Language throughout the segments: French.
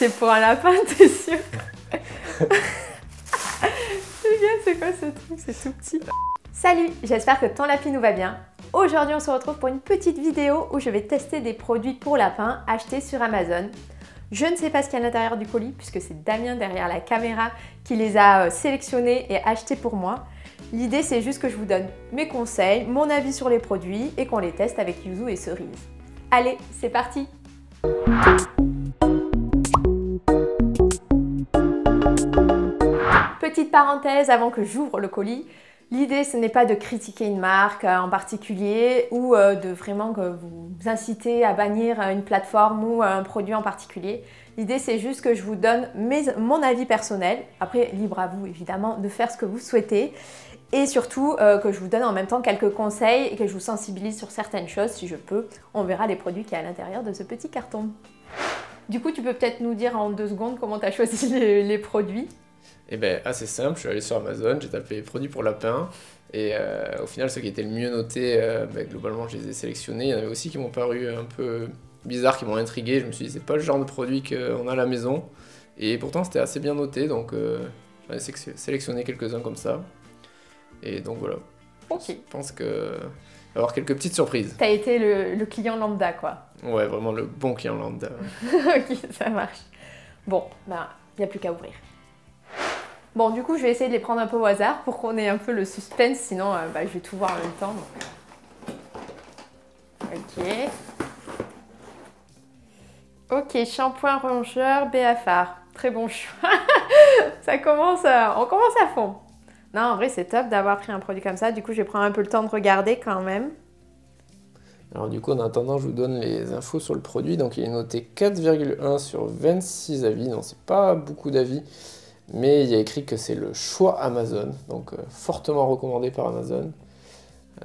C'est pour un lapin, t'es sûr? Les gars, c'est quoi ce truc? C'est tout petit. Salut, j'espère que ton lapinou va bien. Aujourd'hui, on se retrouve pour une petite vidéo où je vais tester des produits pour lapins achetés sur Amazon. Je ne sais pas ce qu'il y a à l'intérieur du colis puisque c'est Damien derrière la caméra qui les a sélectionnés et achetés pour moi. L'idée, c'est juste que je vous donne mes conseils, mon avis sur les produits et qu'on les teste avec Yuzu et Cerise. Allez, c'est parti! Petite parenthèse avant que j'ouvre le colis. L'idée, ce n'est pas de critiquer une marque en particulier ou de vraiment vous inciter à bannir une plateforme ou un produit en particulier. L'idée, c'est juste que je vous donne mon avis personnel. Après, libre à vous, évidemment, de faire ce que vous souhaitez. Et surtout, que je vous donne en même temps quelques conseils et que je vous sensibilise sur certaines choses, si je peux. On verra les produits qu'il y a à l'intérieur de ce petit carton. Du coup, tu peux peut-être nous dire en 2 secondes comment tu as choisi les produits? Eh bien, assez simple, je suis allé sur Amazon, j'ai tapé produits pour lapin et au final, ceux qui étaient le mieux notés, globalement, je les ai sélectionnés. Il y en avait aussi qui m'ont paru un peu bizarres, qui m'ont intrigué. Je me suis dit, c'est pas le genre de produit qu'on a à la maison. Et pourtant, c'était assez bien noté, donc j'en ai sélectionné quelques-uns comme ça. Et donc voilà. Ok. Je pense qu'il va y avoir quelques petites surprises. T'as été le client lambda, quoi. Ouais, vraiment le bon client lambda. Ok, ça marche. Bon, ben, il n'y a plus qu'à ouvrir. Bon, du coup, je vais essayer de les prendre un peu au hasard pour qu'on ait un peu le suspense, sinon je vais tout voir en même temps. Donc. Ok, shampoing rongeur Béafar. Très bon choix. On commence à fond. Non, en vrai, c'est top d'avoir pris un produit comme ça. Du coup, je vais prendre un peu le temps de regarder quand même. Alors du coup, en attendant, je vous donne les infos sur le produit. Donc il est noté 4,1 sur 26 avis. Non, c'est pas beaucoup d'avis. Mais il y a écrit que c'est le choix Amazon, donc fortement recommandé par Amazon.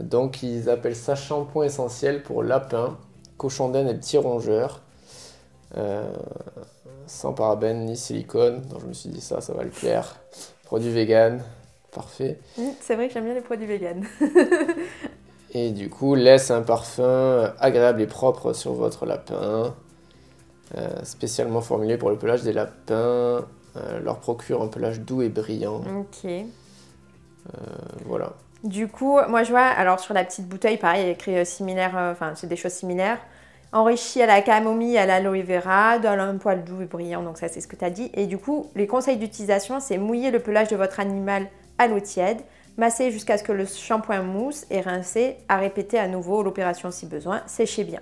Donc ils appellent ça shampoing essentiel pour lapin, cochon d'Inde et petits rongeurs. Sans parabènes ni silicone. Donc je me suis dit ça va le plaire. Produit vegan, parfait. C'est vrai que j'aime bien les produits vegan. Et du coup, laisse un parfum agréable et propre sur votre lapin. Spécialement formulé pour le pelage des lapins. Leur procure un pelage doux et brillant. Ok. Voilà. Du coup, moi je vois, alors sur la petite bouteille, pareil, il y a écrit similaire, enfin c'est des choses similaires. Enrichi à la camomille, à l'aloe vera, dans un poil doux et brillant, donc ça c'est ce que tu as dit. Et du coup, les conseils d'utilisation, c'est mouiller le pelage de votre animal à l'eau tiède, masser jusqu'à ce que le shampoing mousse et rincer, à répéter à nouveau l'opération si besoin, séchez bien.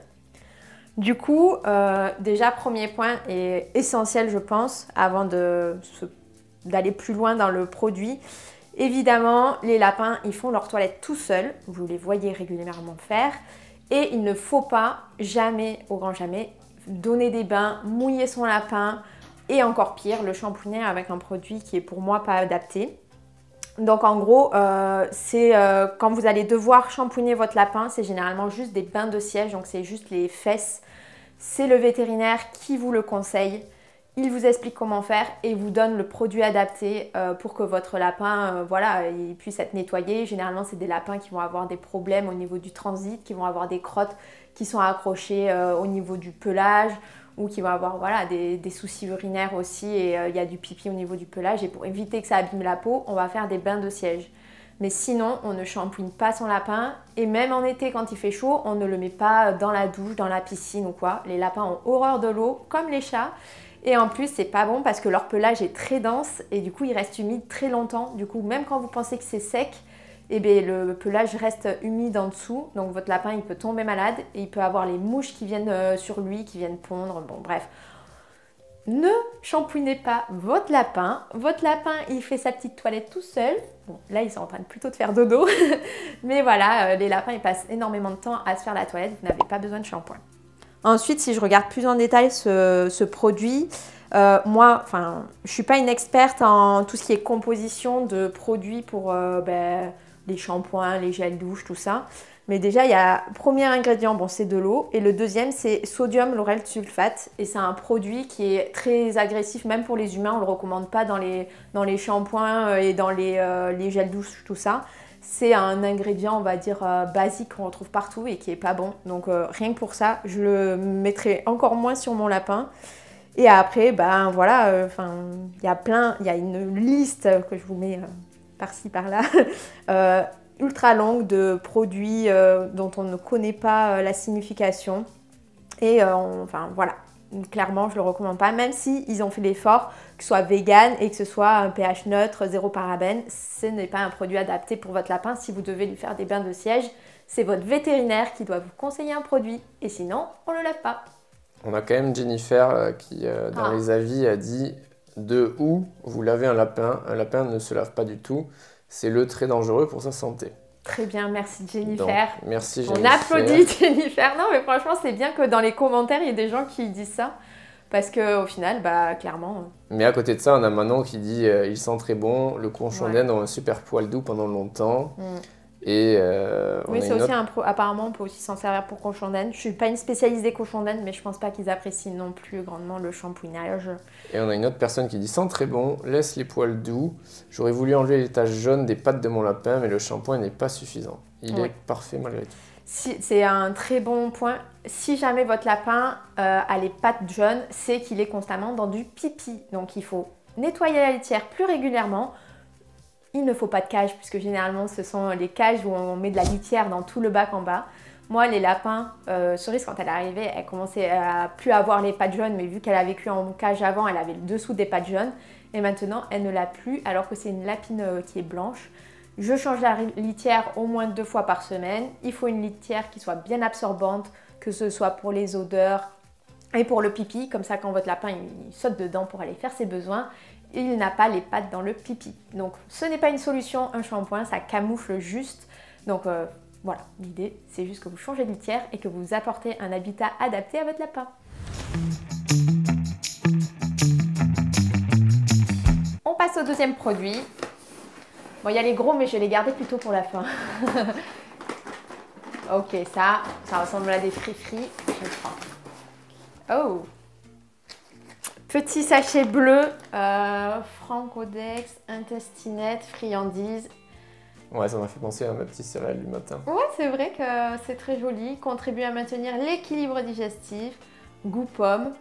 Du coup, déjà, premier point est essentiel, je pense, avant d'aller plus loin dans le produit. Évidemment, les lapins, ils font leur toilette tout seuls. Vous les voyez régulièrement faire. Et il ne faut pas, jamais, au grand jamais, donner des bains, mouiller son lapin et encore pire, le shampooiner avec un produit qui est pour moi pas adapté. Donc en gros, quand vous allez devoir shampooiner votre lapin, c'est généralement juste des bains de siège, donc c'est juste les fesses. C'est le vétérinaire qui vous le conseille. Il vous explique comment faire et vous donne le produit adapté pour que votre lapin il puisse être nettoyé. Généralement, c'est des lapins qui vont avoir des problèmes au niveau du transit, qui vont avoir des crottes qui sont accrochées au niveau du pelage ou qui vont avoir des soucis urinaires aussi et il y a du pipi au niveau du pelage. Et pour éviter que ça abîme la peau, on va faire des bains de siège. Mais sinon, on ne shampooine pas son lapin et même en été quand il fait chaud, on ne le met pas dans la douche, dans la piscine ou quoi. Les lapins ont horreur de l'eau, comme les chats. Et en plus, c'est pas bon parce que leur pelage est très dense et du coup, il reste humide très longtemps. Du coup, même quand vous pensez que c'est sec, le pelage reste humide en dessous. Donc votre lapin, il peut tomber malade et il peut avoir les mouches qui viennent sur lui, qui viennent pondre. Bon, bref. Ne shampooinez pas votre lapin. Votre lapin, il fait sa petite toilette tout seul. Bon, là, ils sont en train plutôt de faire dodo. Mais voilà, les lapins, ils passent énormément de temps à se faire la toilette. Vous n'avez pas besoin de shampoing. Ensuite, si je regarde plus en détail ce produit, moi, je ne suis pas une experte en tout ce qui est composition de produits pour les shampoings, les gels douche, tout ça. Mais déjà, il y a le premier ingrédient, bon, c'est de l'eau. Et le deuxième, c'est sodium lauryl sulfate. Et c'est un produit qui est très agressif, même pour les humains. On ne le recommande pas dans les shampoings et dans les gels douche, tout ça. C'est un ingrédient, on va dire, basique qu'on retrouve partout et qui n'est pas bon. Donc rien que pour ça, je le mettrai encore moins sur mon lapin. Et après, ben voilà, il y a une liste que je vous mets par-ci, par-là, ultra longue de produits dont on ne connaît pas la signification. Et enfin voilà, clairement je le recommande pas, même si ils ont fait l'effort que ce soit vegan et que ce soit un pH neutre, zéro parabène, ce n'est pas un produit adapté pour votre lapin. Si vous devez lui faire des bains de siège, c'est votre vétérinaire qui doit vous conseiller un produit et sinon on ne le lave pas. On a quand même Jennifer qui, dans les avis, a dit de où vous lavez un lapin ne se lave pas du tout, c'est très dangereux pour sa santé. Très bien, merci Jennifer. Donc, merci Jennifer. On applaudit Jennifer. Non mais franchement c'est bien que dans les commentaires il y ait des gens qui disent ça. Parce qu'au final, bah clairement... Mais à côté de ça, on a Manon qui dit il sent très bon, le cochon d'Inde a un super poil doux pendant longtemps. Et oui, c'est aussi apparemment on peut aussi s'en servir pour cochon d'Inde. Je suis pas une spécialiste des cochons d'Inde, mais je pense pas qu'ils apprécient non plus grandement le shampooinage. Et on a une autre personne qui dit sent très bon, laisse les poils doux. J'aurais voulu enlever les taches jaunes des pattes de mon lapin, mais le shampoing n'est pas suffisant. Il est parfait malgré tout. C'est un très bon point. Si jamais votre lapin a les pattes jaunes, c'est qu'il est constamment dans du pipi. Donc il faut nettoyer la litière plus régulièrement. Il ne faut pas de cage, puisque généralement ce sont les cages où on met de la litière dans tout le bac en bas. Moi, les lapins, Cerise, quand elle est arrivée, elle commençait à plus avoir les pattes jaunes, mais vu qu'elle a vécu en cage avant, elle avait le dessous des pattes jaunes. Et maintenant, elle ne l'a plus, alors que c'est une lapine qui est blanche. Je change la litière au moins 2 fois par semaine. Il faut une litière qui soit bien absorbante, que ce soit pour les odeurs et pour le pipi. Comme ça, quand votre lapin il saute dedans pour aller faire ses besoins, il n'a pas les pattes dans le pipi. Donc, ce n'est pas une solution, un shampoing, ça camoufle juste. Donc, voilà, l'idée, c'est juste que vous changez de litière et que vous apportez un habitat adapté à votre lapin. On passe au deuxième produit. Bon, il y a les gros, mais je vais les garder plutôt pour la fin. Ok, ça ressemble à des frifris. Je prends. Oh! Petit sachet bleu, Francodex, Intestinette, friandises. Ouais, ça m'a fait penser à ma petite céréale du matin. Ouais, c'est vrai que c'est très joli. Contribue à maintenir l'équilibre digestif, goût pomme.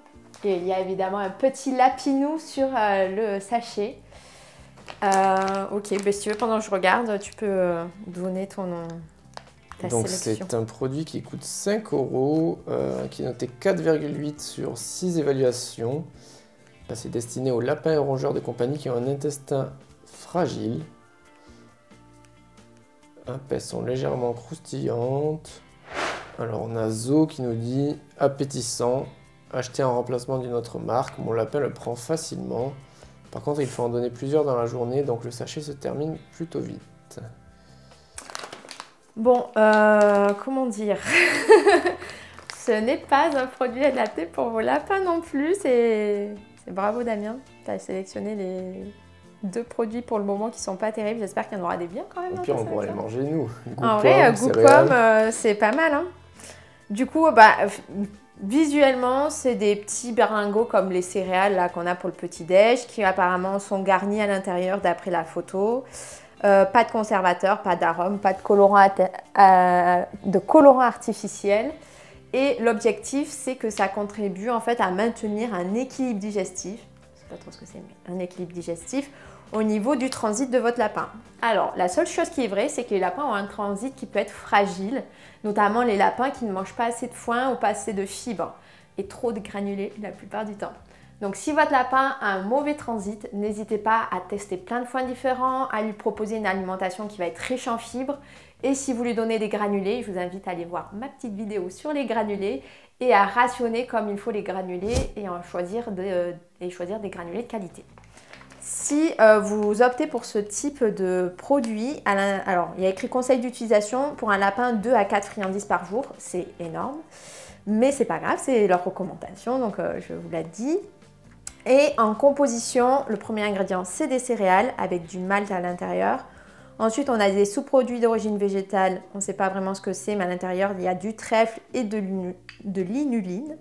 Et il y a évidemment un petit lapinou sur le sachet. Ok, bah, si tu veux, pendant que je regarde, tu peux donner ton nom. Donc c'est un produit qui coûte 5 €, qui est noté 4,8 sur 6 évaluations. C'est destiné aux lapins et rongeurs de compagnie qui ont un intestin fragile. Elles sont légèrement croustillantes. Alors on a Zo qui nous dit appétissant, acheté en remplacement d'une autre marque. Mon lapin le prend facilement. Par contre, il faut en donner plusieurs dans la journée, donc le sachet se termine plutôt vite. Bon, comment dire? Ce n'est pas un produit adapté pour vos lapins non plus. C'est bravo Damien, tu as sélectionné les 2 produits pour le moment qui sont pas terribles. J'espère qu'il y en aura des biens quand même. Au pire, on pourra les manger nous. En vrai, goût pomme, c'est pas mal. Hein. Du coup, bah, visuellement, c'est des petits beringots comme les céréales qu'on a pour le petit-déj, qui apparemment sont garnis à l'intérieur d'après la photo. Pas de conservateur, pas d'arôme, pas de colorant artificiel. Et l'objectif, c'est que ça contribue en fait à maintenir un équilibre digestif. Je sais pas trop ce que c'est, mais un équilibre digestif au niveau du transit de votre lapin. Alors, la seule chose qui est vraie, c'est que les lapins ont un transit qui peut être fragile, notamment les lapins qui ne mangent pas assez de foin ou pas assez de fibres et trop de granulés la plupart du temps. Donc, si votre lapin a un mauvais transit, n'hésitez pas à tester plein de foins différents, à lui proposer une alimentation qui va être riche en fibres. Et si vous lui donnez des granulés, je vous invite à aller voir ma petite vidéo sur les granulés et à rationner comme il faut les granulés et choisir des granulés de qualité. Si vous optez pour ce type de produit, alors il y a écrit conseil d'utilisation pour un lapin 2 à 4 friandises par jour, c'est énorme, mais c'est pas grave, c'est leur recommandation, donc je vous l'ai dit. Et en composition, le premier ingrédient c'est des céréales avec du malt à l'intérieur. Ensuite, on a des sous-produits d'origine végétale, on ne sait pas vraiment ce que c'est, mais à l'intérieur il y a du trèfle et de l'inuline.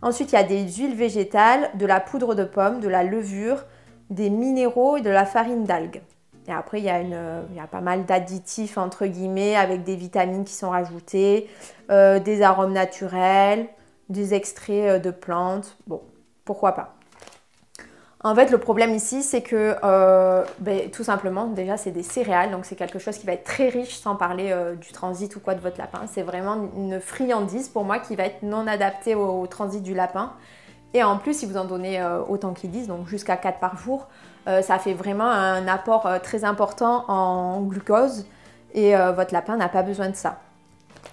Ensuite, il y a des huiles végétales, de la poudre de pomme, de la levure, des minéraux et de la farine d'algues. Et après, il y a pas mal d'additifs, entre guillemets, avec des vitamines qui sont rajoutées, des arômes naturels, des extraits de plantes. Bon, pourquoi pas. En fait, le problème ici, c'est que tout simplement, déjà, c'est des céréales, donc c'est quelque chose qui va être très riche, sans parler du transit ou quoi de votre lapin. C'est vraiment une friandise pour moi qui va être non adaptée au transit du lapin. Et en plus, si vous en donnez autant qu'ils disent, donc jusqu'à 4 par jour, ça fait vraiment un apport très important en glucose et votre lapin n'a pas besoin de ça.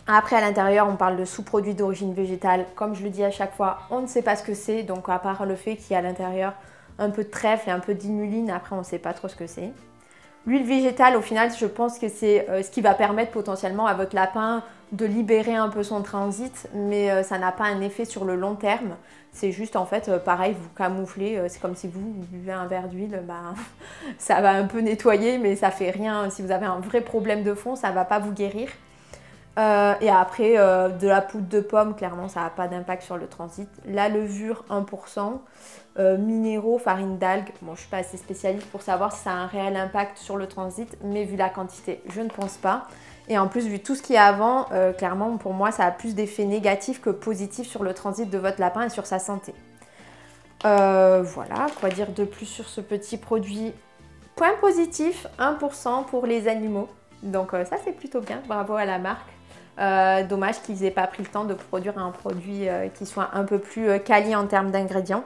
Après, à l'intérieur, on parle de sous-produits d'origine végétale. Comme je le dis à chaque fois, on ne sait pas ce que c'est, donc à part le fait qu'il y a à l'intérieur un peu de trèfle et un peu d'inuline, après on ne sait pas trop ce que c'est. L'huile végétale, au final, je pense que c'est ce qui va permettre potentiellement à votre lapin de libérer un peu son transit, mais ça n'a pas un effet sur le long terme. C'est juste en fait, pareil, vous camouflez, c'est comme si vous buvez un verre d'huile, ça va un peu nettoyer, mais ça fait rien. Si vous avez un vrai problème de fond, ça ne va pas vous guérir. Et après, de la poudre de pomme, clairement, ça n'a pas d'impact sur le transit. La levure, 1%. Minéraux, farine d'algues. Bon, je ne suis pas assez spécialiste pour savoir si ça a un réel impact sur le transit, mais vu la quantité, je ne pense pas. Et en plus, vu tout ce qu'il y a avant, clairement, pour moi, ça a plus d'effets négatifs que positifs sur le transit de votre lapin et sur sa santé. Voilà, quoi dire de plus sur ce petit produit. Point positif, 1% pour les animaux. Donc ça, c'est plutôt bien. Bravo à la marque. Dommage qu'ils n'aient pas pris le temps de produire un produit qui soit un peu plus quali en termes d'ingrédients.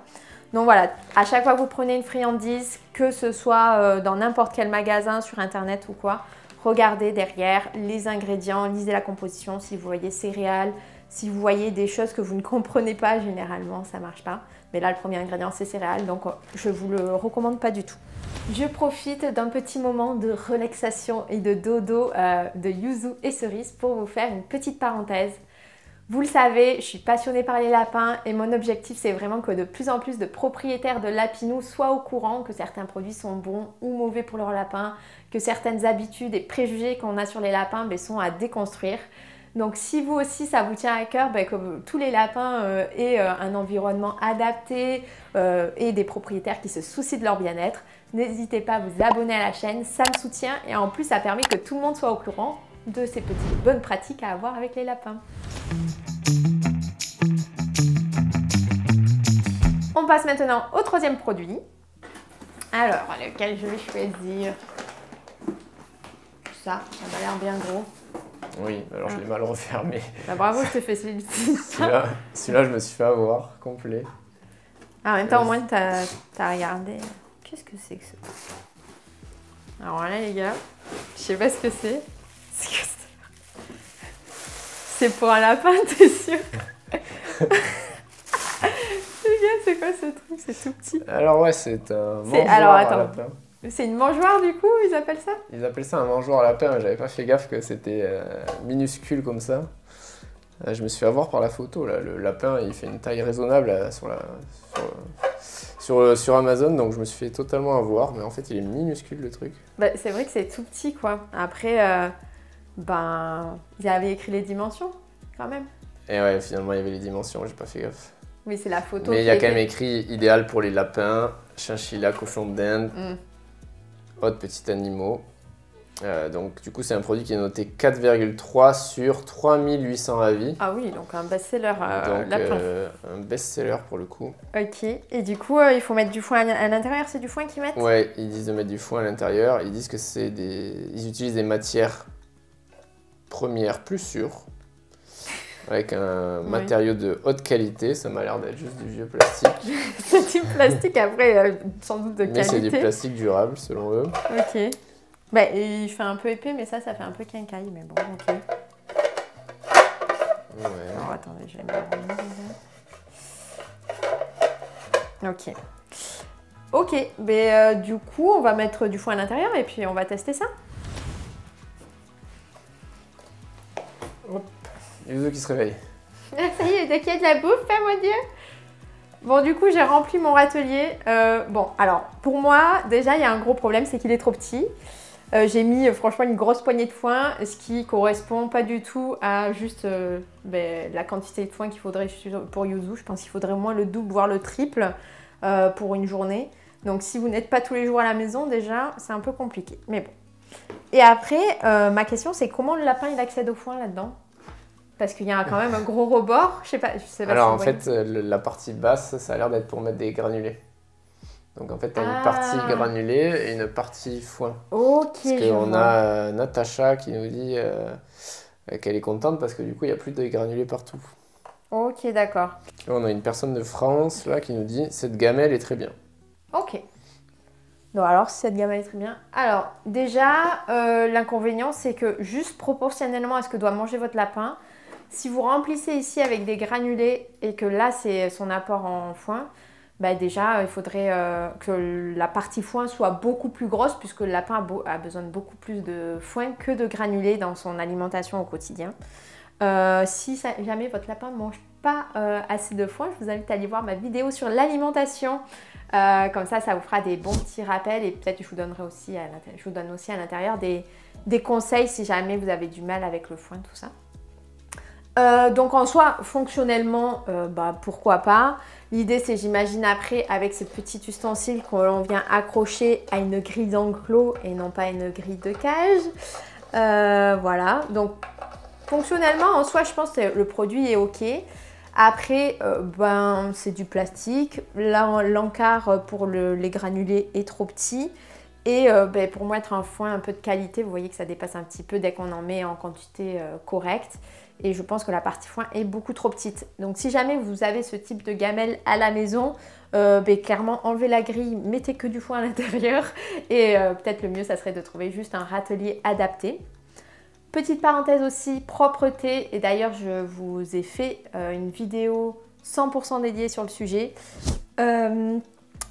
Donc voilà, à chaque fois que vous prenez une friandise, que ce soit dans n'importe quel magasin, sur internet ou quoi, regardez derrière les ingrédients, lisez la composition, si vous voyez céréales, si vous voyez des choses que vous ne comprenez pas, généralement ça ne marche pas. Mais là, le premier ingrédient, c'est céréales, donc je ne vous le recommande pas du tout. Je profite d'un petit moment de relaxation et de dodo de yuzu et cerise pour vous faire une petite parenthèse. Vous le savez, je suis passionnée par les lapins et mon objectif, c'est vraiment que de plus en plus de propriétaires de lapinous soient au courant que certains produits sont bons ou mauvais pour leurs lapins, que certaines habitudes et préjugés qu'on a sur les lapins sont à déconstruire. Donc si vous aussi ça vous tient à cœur, que tous les lapins aient un environnement adapté et des propriétaires qui se soucient de leur bien-être, n'hésitez pas à vous abonner à la chaîne, ça me soutient et en plus ça permet que tout le monde soit au courant de ces petites bonnes pratiques à avoir avec les lapins. On passe maintenant au troisième produit. Alors, lequel je vais choisir? Ça m'a l'air bien gros. Oui, alors je l'ai mal refermé. Bravo, je te fais celui-ci. Celui-là, je me suis fait avoir, complet. En même temps, au moins, t'as regardé. Qu'est-ce que c'est que ça? Alors là, les gars, je sais pas ce que c'est. C'est pour un lapin, t'es sûr? Les gars, c'est quoi ce truc? C'est tout petit. Alors ouais, c'est un mangeoir à lapin. C'est une mangeoire du coup, ils appellent ça? Ils appellent ça un mangeoir à lapin, j'avais pas fait gaffe que c'était minuscule comme ça. Je me suis fait avoir par la photo, là. Le lapin il fait une taille raisonnable sur Amazon, donc je me suis fait totalement avoir, mais en fait il est minuscule le truc. C'est vrai que c'est tout petit quoi. Après, il y avait écrit les dimensions quand même. Et ouais, finalement il y avait les dimensions, j'ai pas fait gaffe. Oui, c'est la photo. Mais il y a quand même écrit idéal pour les lapins, chinchilla, cochon d'Inde, autres petits animaux. Donc du coup c'est un produit qui est noté 4,3 sur 3800 avis. Ah oui, donc un best-seller lapin. Un best-seller pour le coup. Ok, et du coup il faut mettre du foin à l'intérieur, c'est du foin qu'ils mettent? Ouais, ils disent de mettre du foin à l'intérieur, ils disent que ils utilisent des matières premières plus sûres, avec un matériau de haute qualité, ça m'a l'air d'être juste du vieux plastique. C'est du plastique après, sans doute de qualité. Mais c'est du plastique durable selon eux. Ok. Il fait un peu épais, mais ça fait un peu quincaille, mais bon, ok. Ouais. Alors attendez, je vais me remettre déjà. Ok. Ok, mais du coup, on va mettre du foin à l'intérieur et puis on va tester ça. Hop, Yuzu qui se réveille. Ah, ça y est, dès qu'il y a de la bouffe, hein, mon Dieu. Bon, du coup, j'ai rempli mon râtelier. Bon, alors, pour moi, déjà, il y a un gros problème, c'est qu'il est trop petit. J'ai mis, franchement, une grosse poignée de foin, ce qui correspond pas du tout à juste la quantité de foin qu'il faudrait pour Yuzu. Je pense qu'il faudrait au moins le double, voire le triple pour une journée. Donc, si vous n'êtes pas tous les jours à la maison, déjà, c'est un peu compliqué. Mais bon. Et après, ma question, c'est comment le lapin, il accède au foin là-dedans? Parce qu'il y a quand même un gros rebord. Je sais pas si Alors vous en voyez. fait, la partie basse, ça a l'air d'être pour mettre des granulés. Donc en fait, tu as une Ah. partie granulée et une partie foin. Ok, Parce je qu'on vois. a Natacha qui nous dit qu'elle est contente parce que du coup, il n'y a plus de granulés partout. Ok, d'accord. Et on a une personne de France là qui nous dit cette gamelle est très bien. Ok. Non, alors cette gamme est très bien. Alors, déjà, l'inconvénient, c'est que juste proportionnellement à ce que doit manger votre lapin, si vous remplissez ici avec des granulés et que là, c'est son apport en foin, bah déjà, il faudrait que la partie foin soit beaucoup plus grosse puisque le lapin a besoin de beaucoup plus de foin que de granulés dans son alimentation au quotidien. Si jamais votre lapin ne mange pas assez de foin, je vous invite à aller voir ma vidéo sur l'alimentation. Comme ça vous fera des bons petits rappels et peut-être je vous donne aussi à l'intérieur des conseils si jamais vous avez du mal avec le foin, tout ça. Donc en soi, fonctionnellement, pourquoi pas. L'idée c'est, j'imagine après, avec ces petits ustensiles qu'on vient accrocher à une grille d'enclos et non pas une grille de cage. Voilà, donc fonctionnellement, en soi, je pense que le produit est ok. Après, c'est du plastique. Là, l'encart pour les granulés est trop petit. Et pour mettre un foin un peu de qualité, vous voyez que ça dépasse un petit peu dès qu'on en met en quantité correcte. Et je pense que la partie foin est beaucoup trop petite. Donc si jamais vous avez ce type de gamelle à la maison, clairement enlevez la grille, mettez que du foin à l'intérieur. Et peut-être le mieux, ça serait de trouver juste un râtelier adapté. Petite parenthèse aussi, propreté, et d'ailleurs je vous ai fait une vidéo 100% dédiée sur le sujet.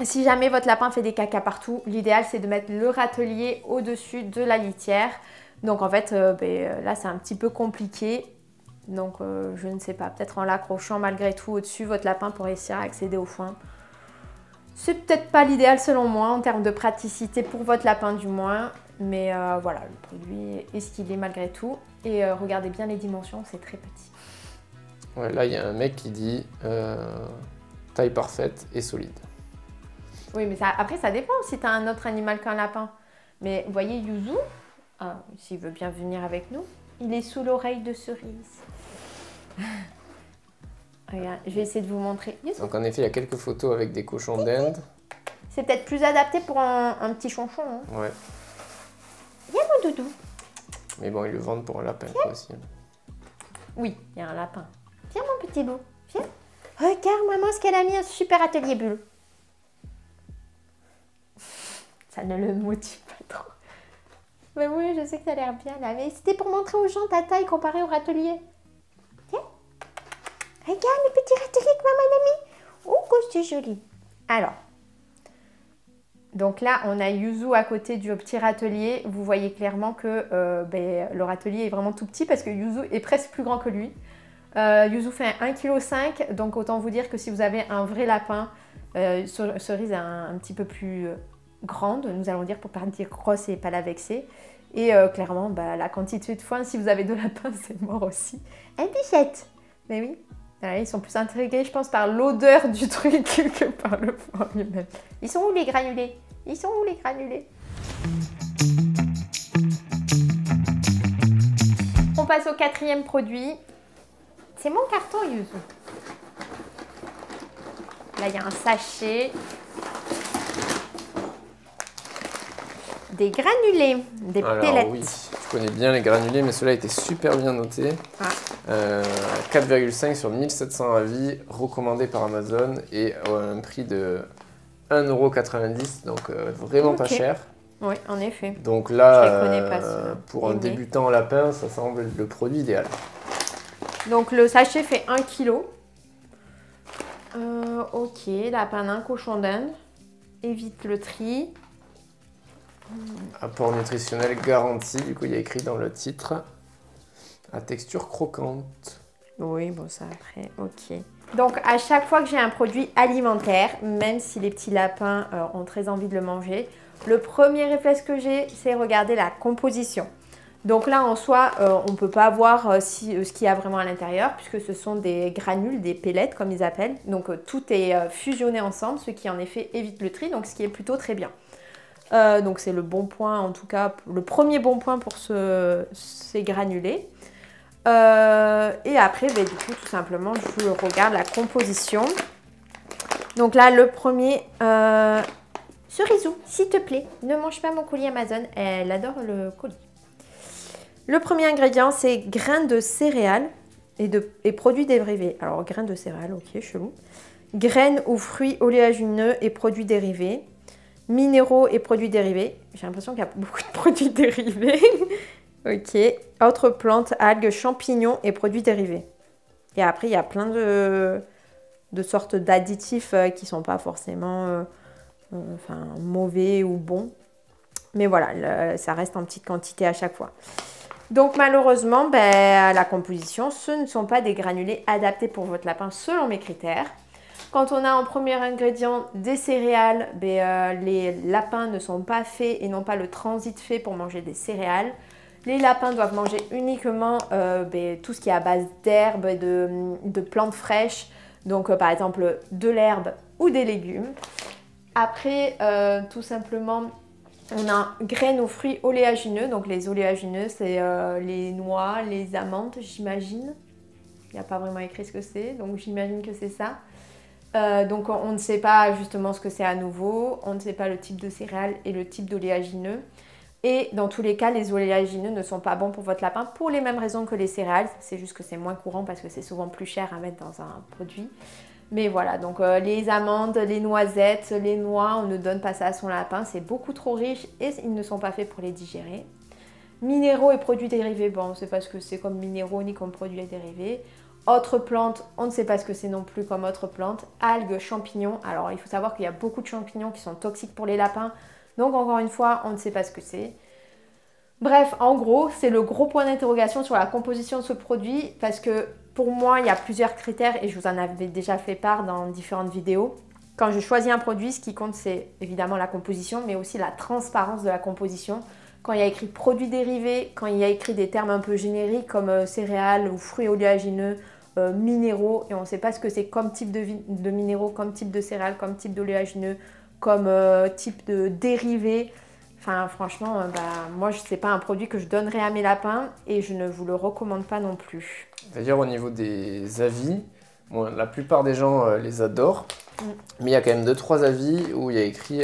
Si jamais votre lapin fait des caca partout, l'idéal c'est de mettre le râtelier au-dessus de la litière. Donc en fait, là c'est un petit peu compliqué. Donc je ne sais pas, peut-être en l'accrochant malgré tout au-dessus votre lapin pour réussir à accéder au foin. C'est peut-être pas l'idéal selon moi en termes de praticité pour votre lapin du moins. Mais voilà, le produit est ce qu'il est malgré tout. Et regardez bien les dimensions, c'est très petit. Ouais, là, il y a un mec qui dit taille parfaite et solide. Oui, mais après, ça dépend si tu as un autre animal qu'un lapin. Mais vous voyez, Yuzu, s'il veut bien venir avec nous, il est sous l'oreille de Cerise. Regarde, je vais essayer de vous montrer. Yuzu. Donc en effet, il y a quelques photos avec des cochons d'Inde. C'est peut-être plus adapté pour un petit chonchon. Hein. Ouais. Viens mon doudou. Mais bon, ils le vendent pour un lapin quoi, aussi. Oui, il y a un lapin. Viens mon petit bout. Viens. Regarde maman ce qu'elle a mis, un super atelier bulle. Ça ne le motive pas trop. Mais oui, je sais que ça a l'air bien là. Mais c'était pour montrer aux gens ta taille comparée au râtelier. Tiens. Regarde le petit râtelier que maman a mis. Oh, que c'est joli. Alors. Donc là, on a Yuzu à côté du petit râtelier. Vous voyez clairement que le râtelier est vraiment tout petit parce que Yuzu est presque plus grand que lui. Yuzu fait 1,5 kg, donc autant vous dire que si vous avez un vrai lapin, Cerise est un petit peu plus grande, nous allons dire, pour pas dire grosse et pas la vexer. Et clairement, la quantité de foin, si vous avez deux lapins, c'est mort aussi. Un bichette. Mais oui. Voilà, ils sont plus intrigués, je pense, par l'odeur du truc que par le foin lui-même. Ils sont où les granulés? Ils sont où les granulés? On passe au quatrième produit. C'est mon carton Yuzu. Là, il y a un sachet. Des granulés, des pellets. Oui, je connais bien les granulés, mais ceux-là étaient super bien notés. 4,5 sur 1700 avis, recommandé par Amazon et à un prix de 1,90 €, donc vraiment pas cher. Oui, en effet. Donc là, je les connais pas, pour un débutant en lapin, ça semble le produit idéal. Donc le sachet fait 1 kg. Ok, lapin nain, cochon d'Inde. Évite le tri. Apport nutritionnel garanti, du coup il y a écrit dans le titre. À texture croquante. Oui, bon ça après, ok. Donc à chaque fois que j'ai un produit alimentaire, même si les petits lapins ont très envie de le manger, le premier réflexe que j'ai, c'est regarder la composition. Donc là en soi, on ne peut pas voir ce qu'il y a vraiment à l'intérieur, puisque ce sont des granules, des pellets comme ils appellent. Donc tout est fusionné ensemble, ce qui en effet évite le tri, donc ce qui est plutôt très bien. Donc c'est le bon point, en tout cas, le premier bon point pour ces granulés. Et après, ben, du coup, tout simplement, je regarde la composition. Donc là, le premier, Cerisou, s'il te plaît, ne mange pas mon colis Amazon. Elle adore le colis. Le premier ingrédient, c'est grains de céréales et produits dérivés. Alors, grains de céréales, ok, chelou. Graines ou fruits oléagineux et produits dérivés. Minéraux et produits dérivés. J'ai l'impression qu'il y a beaucoup de produits dérivés. Ok. Autres plantes, algues, champignons et produits dérivés. Et après, il y a plein de sortes d'additifs qui ne sont pas forcément mauvais ou bons. Mais voilà, ça reste en petite quantité à chaque fois. Donc malheureusement, à la composition, ce ne sont pas des granulés adaptés pour votre lapin selon mes critères. Quand on a en premier ingrédient des céréales, les lapins ne sont pas faits et n'ont pas le transit fait pour manger des céréales. Les lapins doivent manger uniquement tout ce qui est à base d'herbes et de plantes fraîches. Donc par exemple de l'herbe ou des légumes. Après, tout simplement, on a graines ou fruits oléagineux. Donc les oléagineux, c'est les noix, les amandes, j'imagine. Il n'y a pas vraiment écrit ce que c'est, donc j'imagine que c'est ça. Donc on ne sait pas justement ce que c'est à nouveau. On ne sait pas le type de céréales et le type d'oléagineux. Et dans tous les cas, les oléagineux ne sont pas bons pour votre lapin pour les mêmes raisons que les céréales. C'est juste que c'est moins courant parce que c'est souvent plus cher à mettre dans un produit. Mais voilà, donc les amandes, les noisettes, les noix, on ne donne pas ça à son lapin. C'est beaucoup trop riche et ils ne sont pas faits pour les digérer. Minéraux et produits dérivés, bon, on ne sait pas ce que c'est comme minéraux ni comme produits dérivés. Autres plantes, on ne sait pas ce que c'est non plus comme autres plantes. Algues, champignons. Alors, il faut savoir qu'il y a beaucoup de champignons qui sont toxiques pour les lapins. Donc, encore une fois, on ne sait pas ce que c'est. Bref, en gros, c'est le gros point d'interrogation sur la composition de ce produit parce que pour moi, il y a plusieurs critères et je vous en avais déjà fait part dans différentes vidéos. Quand je choisis un produit, ce qui compte, c'est évidemment la composition, mais aussi la transparence de la composition. Quand il y a écrit produits dérivés, quand il y a écrit des termes un peu génériques comme céréales ou fruits oléagineux, minéraux, et on ne sait pas ce que c'est comme type de minéraux, comme type de céréales, comme type d'oléagineux, comme type de dérivés. Enfin, franchement, moi, ce n'est pas un produit que je donnerais à mes lapins et je ne vous le recommande pas non plus. D'ailleurs, au niveau des avis, bon, la plupart des gens les adorent, mais il y a quand même 2-3 avis où il y a écrit...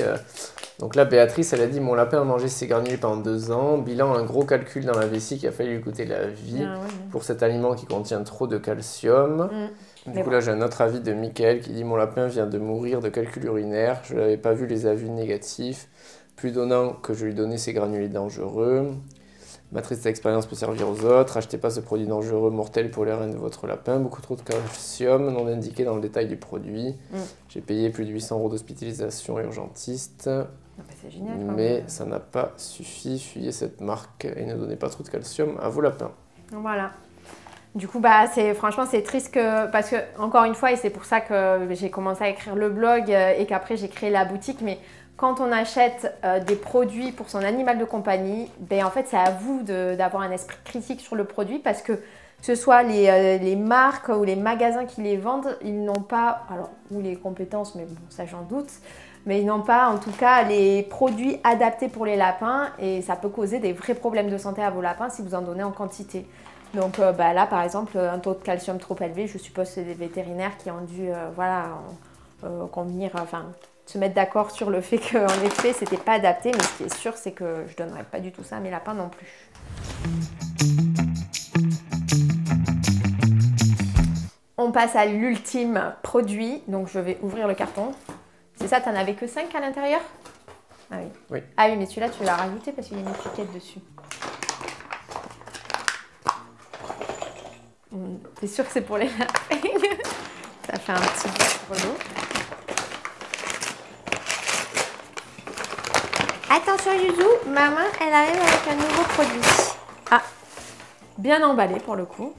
Donc là, Béatrice, elle a dit « Mon lapin a mangé ses granulés pendant 2 ans. Bilan, un gros calcul dans la vessie qui a failli lui coûter la vie pour cet aliment qui contient trop de calcium. » Du coup, là, j'ai un autre avis de Mickaël qui dit « Mon lapin vient de mourir de calcul urinaire. Je n'avais pas vu les avis négatifs. Plus donnant que je lui donnais ces granulés dangereux. Ma triste expérience peut servir aux autres. Achetez pas ce produit dangereux, mortel pour les reins de votre lapin. Beaucoup trop de calcium, non indiqué dans le détail du produit. J'ai payé plus de 800 € d'hospitalisation urgentiste. C'est génial, mais ça n'a pas suffi. Fuyez cette marque et ne donnez pas trop de calcium à vos lapins. Voilà. Du coup, franchement, c'est triste parce que, encore une fois, et c'est pour ça que j'ai commencé à écrire le blog et qu'après j'ai créé la boutique, mais quand on achète des produits pour son animal de compagnie, en fait, c'est à vous d'avoir un esprit critique sur le produit parce que ce soit les marques ou les magasins qui les vendent, ils n'ont pas, alors, ou les compétences, mais bon, ça j'en doute, mais ils n'ont pas en tout cas les produits adaptés pour les lapins et ça peut causer des vrais problèmes de santé à vos lapins si vous en donnez en quantité. Donc là, par exemple, un taux de calcium trop élevé, je suppose que c'est des vétérinaires qui ont dû convenir, se mettre d'accord sur le fait qu'en effet, c'était pas adapté, mais ce qui est sûr, c'est que je donnerais pas du tout ça à mes lapins non plus. On passe à l'ultime produit, donc je vais ouvrir le carton. C'est ça, t'en avais que 5 à l'intérieur? Ah oui. Oui. Ah oui, mais celui-là, tu l'as rajouté parce qu'il y a une étiquette dessus. T'es sûr que c'est pour les lapins? Ça fait un petit brelots. Attention Yuzu, maman, elle arrive avec un nouveau produit. Ah, bien emballé pour le coup.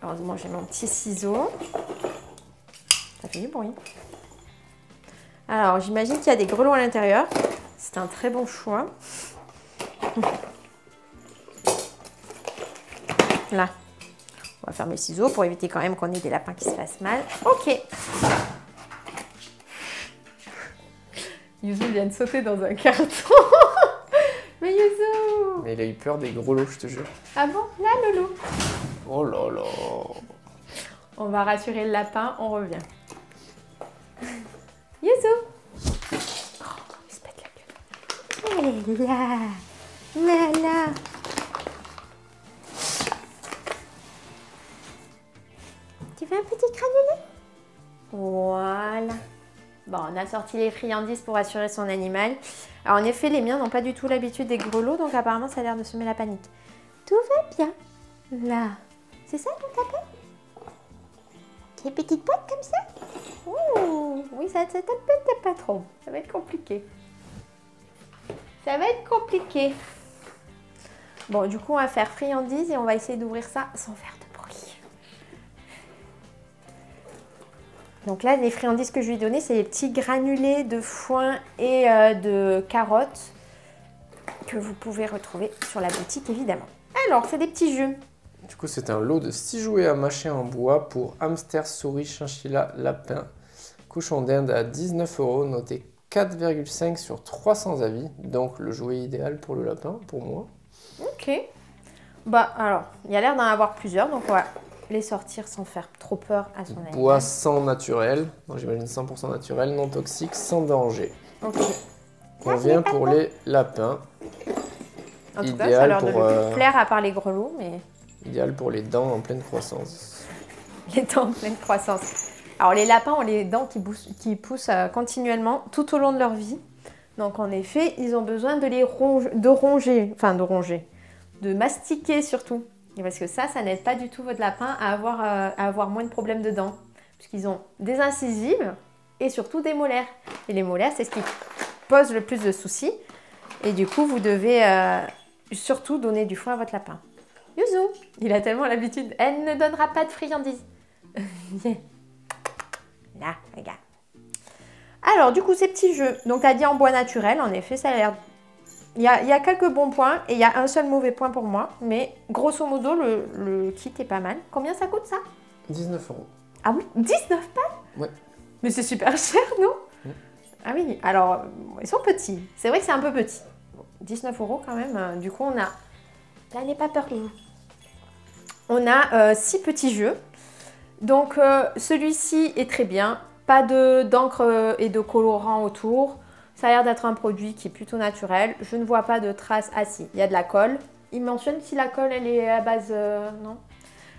Heureusement, j'ai mon petit ciseau. Ça fait du bruit. Alors, j'imagine qu'il y a des grelots à l'intérieur. C'est un très bon choix. Là. On va fermer le ciseau pour éviter quand même qu'on ait des lapins qui se fassent mal. Ok. Yuzu vient de sauter dans un carton. Mais Yuzu. Mais il a eu peur des gros lots, je te jure. Ah bon? Là, Lolo. Oh là là. On va rassurer le lapin, on revient. Yuzu. Oh, il se pète la gueule. Et là. Là, là. Tu veux un petit granulé? Voilà. Bon, on a sorti les friandises pour assurer son animal. Alors, en effet, les miens n'ont pas du tout l'habitude des grelots, donc apparemment, ça a l'air de semer la panique. Tout va bien. Là. C'est ça ton tapin? Des petites boîtes comme ça? Ouh, oui, ça peut-être pas trop. Ça va être compliqué. Ça va être compliqué. Bon, du coup, on va faire friandises et on va essayer d'ouvrir ça sans faire de bruit. Donc là, les friandises que je lui ai données, c'est les petits granulés de foin et de carottes que vous pouvez retrouver sur la boutique, évidemment. Alors, c'est des petits jeux. Du coup, c'est un lot de 6 jouets à mâcher en bois pour hamster, souris, chinchilla, lapin, cochon d'Inde à 19 €, noté 4,5 sur 300 avis. Donc, le jouet idéal pour le lapin, pour moi. Ok. Bah, alors, il y a l'air d'en avoir plusieurs, donc on va les sortir sans faire trop peur à son animal. Bois sans naturel, j'imagine 100% naturel, non toxique, sans danger. Ok. On vient pour les lapins. En tout cas, ça a l'air de lui plaire à part les grelots, mais... Idéal pour les dents en pleine croissance. Les dents en pleine croissance. Alors, les lapins ont les dents qui poussent continuellement tout au long de leur vie. Donc, en effet, ils ont besoin de les de mastiquer surtout. Et parce que ça n'aide pas du tout votre lapin à avoir moins de problèmes de dents. Puisqu'ils ont des incisives et surtout des molaires. Et les molaires, c'est ce qui pose le plus de soucis. Et du coup, vous devez surtout donner du foin à votre lapin. Yuzu, il a tellement l'habitude. Elle ne donnera pas de friandises. Là, regarde. Alors, du coup, ces petits jeux. Donc, tu as dit en bois naturel. En effet, ça a l'air... Il y a quelques bons points et il y a un seul mauvais point pour moi. Mais grosso modo, le kit est pas mal. Combien ça coûte, ça? 19 €. Ah oui, 19 balles? Ouais. Mais c'est super cher, non? Ah oui, alors, ils sont petits. C'est vrai que c'est un peu petit. 19 € quand même. Du coup, on a... Là, n'aie pas peur de vous. On a 6 petits jeux. Donc, celui-ci est très bien. Pas d'encre et de colorant autour. Ça a l'air d'être un produit qui est plutôt naturel. Je ne vois pas de traces. Ah si, il y a de la colle. Il mentionne si la colle, elle est à base... non.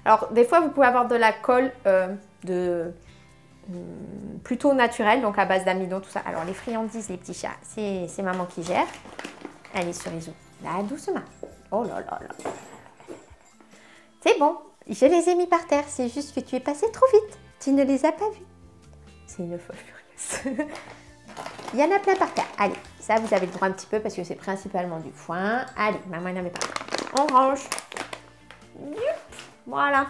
Alors, des fois, vous pouvez avoir de la colle plutôt naturelle, donc à base d'amidon, tout ça. Alors, les friandises, les petits chats, c'est maman qui gère. Allez, sur les os. Là, doucement. Oh là là là. C'est bon, je les ai mis par terre. C'est juste que tu es passé trop vite. Tu ne les as pas vus. C'est une folle furieuse. Il y en a plein par terre. Allez, ça, vous avez le droit un petit peu parce que c'est principalement du foin. Allez, maman n'en met pas. On range. Voilà.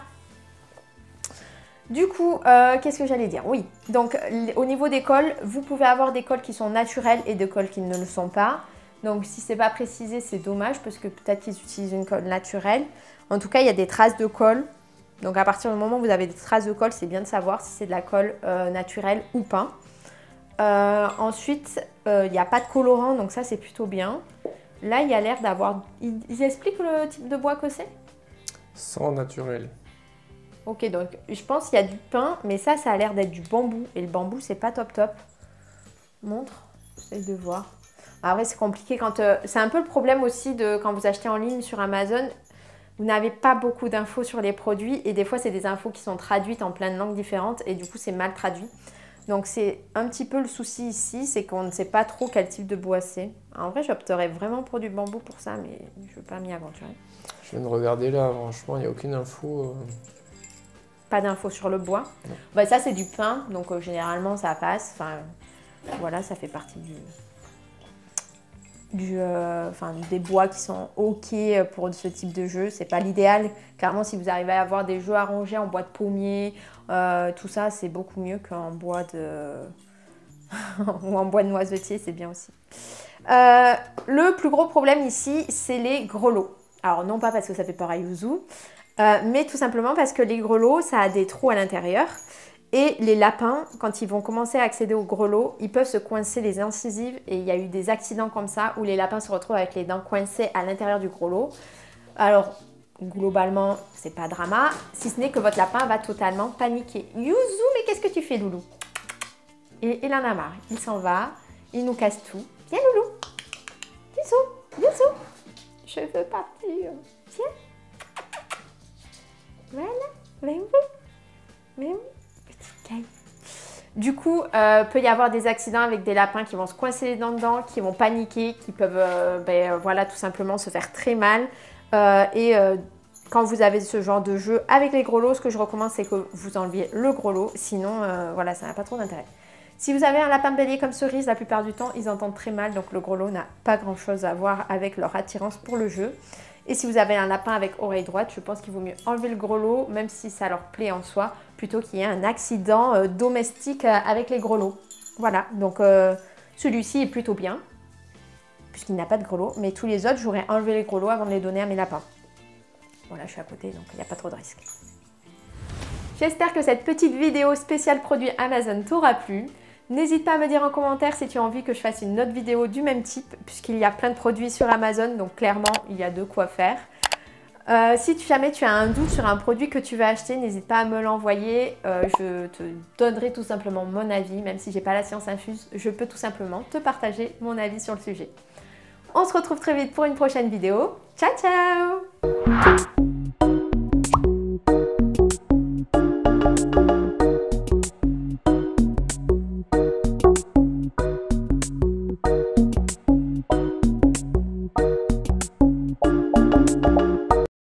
Du coup, qu'est-ce que j'allais dire? Oui, donc au niveau des cols, vous pouvez avoir des cols qui sont naturels et des cols qui ne le sont pas. Donc si c'est pas précisé, c'est dommage parce que peut-être qu'ils utilisent une colle naturelle. En tout cas, il y a des traces de colle. Donc à partir du moment où vous avez des traces de colle, c'est bien de savoir si c'est de la colle naturelle ou pas. Ensuite, il n'y a pas de colorant, donc ça c'est plutôt bien. Là, il y a l'air d'avoir... Ils expliquent le type de bois que c'est? Sans naturel. Ok, donc je pense qu'il y a du pin, mais ça a l'air d'être du bambou. Et le bambou, c'est pas top top. Montre, j'essaie de voir. Après, c'est compliqué quand... c'est un peu le problème aussi de quand vous achetez en ligne sur Amazon. Vous n'avez pas beaucoup d'infos sur les produits. Et des fois, c'est des infos qui sont traduites en plein de langues différentes. Et du coup, c'est mal traduit. Donc, c'est un petit peu le souci ici. C'est qu'on ne sait pas trop quel type de bois c'est. En vrai, j'opterais vraiment pour du bambou pour ça. Mais je ne veux pas m'y aventurer. Je viens de regarder là. Franchement, il n'y a aucune info. Pas d'infos sur le bois. Bah, ça, c'est du pin. Donc, généralement, ça passe. Enfin, voilà, ça fait partie des bois qui sont ok pour ce type de jeu. C'est pas l'idéal. Clairement, si vous arrivez à avoir des jeux arrangés en bois de pommier, tout ça, c'est beaucoup mieux qu'en bois de... ou en bois de noisetier, c'est bien aussi. Le plus gros problème ici, c'est les grelots. Alors, non pas parce que ça fait peur à Yuzu, mais tout simplement parce que les grelots, ça a des trous à l'intérieur. Et les lapins, quand ils vont commencer à accéder au grelot, ils peuvent se coincer les incisives et il y a eu des accidents comme ça où les lapins se retrouvent avec les dents coincées à l'intérieur du grelot. Alors, globalement, c'est pas drama, si ce n'est que votre lapin va totalement paniquer. Yuzu, mais qu'est-ce que tu fais, loulou? Et il en a marre, il s'en va, il nous casse tout. Viens, loulou. Yuzu, je veux partir. Viens. Voilà, viens. Petite caille. Du coup, peut y avoir des accidents avec des lapins qui vont se coincer les dents dedans, qui vont paniquer, qui peuvent voilà, tout simplement se faire très mal. Quand vous avez ce genre de jeu avec les grelots, ce que je recommande, c'est que vous enleviez le grelot. Sinon, voilà, ça n'a pas trop d'intérêt. Si vous avez un lapin bélier comme Cerise, la plupart du temps, ils entendent très mal. Donc le grelot n'a pas grand-chose à voir avec leur attirance pour le jeu. Et si vous avez un lapin avec oreille droite, je pense qu'il vaut mieux enlever le grelot, même si ça leur plaît en soi, plutôt qu'il y ait un accident domestique avec les grelots. Voilà, donc celui-ci est plutôt bien, puisqu'il n'a pas de grelot, mais tous les autres, j'aurais enlevé les grelots avant de les donner à mes lapins. Voilà, je suis à côté, donc il n'y a pas trop de risques. J'espère que cette petite vidéo spéciale produit Amazon t'aura plu. N'hésite pas à me dire en commentaire si tu as envie que je fasse une autre vidéo du même type, puisqu'il y a plein de produits sur Amazon, donc clairement, il y a de quoi faire. Si jamais tu as un doute sur un produit que tu veux acheter, n'hésite pas à me l'envoyer. Je te donnerai tout simplement mon avis, même si je n'ai pas la science infuse, je peux tout simplement te partager mon avis sur le sujet. On se retrouve très vite pour une prochaine vidéo. Ciao, ciao!